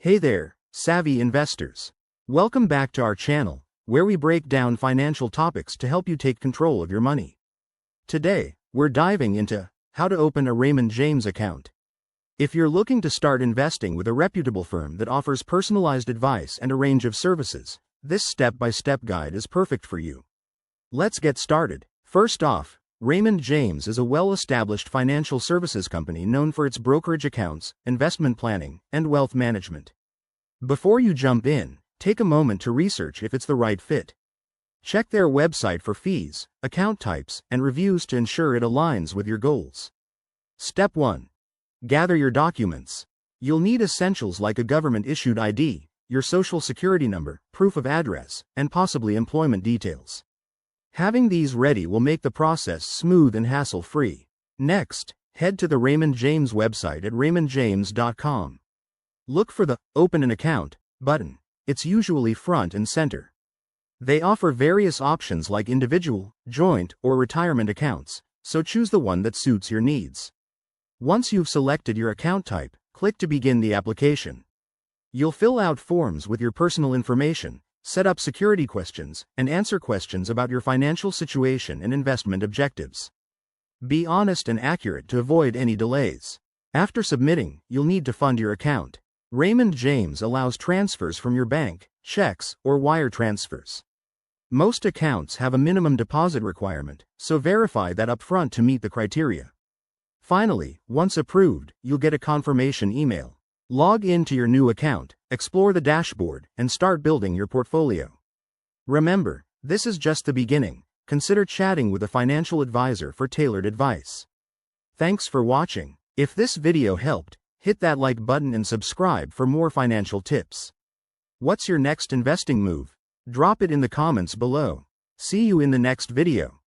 Hey there, savvy investors. Welcome back to our channel, where we break down financial topics to help you take control of your money. Today, we're diving into how to open a Raymond James account. If you're looking to start investing with a reputable firm that offers personalized advice and a range of services, this step-by-step guide is perfect for you. Let's get started. First off, Raymond James is a well-established financial services company known for its brokerage accounts, investment planning, and wealth management. Before you jump in, take a moment to research if it's the right fit. Check their website for fees, account types, and reviews to ensure it aligns with your goals. Step 1. Gather your documents. You'll need essentials like a government-issued ID, your social security number, proof of address, and possibly employment details. Having these ready will make the process smooth and hassle-free. Next, head to the Raymond James website at raymondjames.com. Look for the Open an Account button. It's usually front and center. They offer various options like individual, joint, or retirement accounts, so choose the one that suits your needs. Once you've selected your account type, click to begin the application. You'll fill out forms with your personal information, set up security questions, and answer questions about your financial situation and investment objectives. Be honest and accurate to avoid any delays. After submitting, you'll need to fund your account. Raymond James allows transfers from your bank, checks, or wire transfers. Most accounts have a minimum deposit requirement, so verify that upfront to meet the criteria. Finally, once approved, you'll get a confirmation email. Log in to your new account, explore the dashboard, and start building your portfolio. Remember, this is just the beginning. Consider chatting with a financial advisor for tailored advice. Thanks for watching. If this video helped, hit that like button and subscribe for more financial tips. What's your next investing move? Drop it in the comments below. See you in the next video.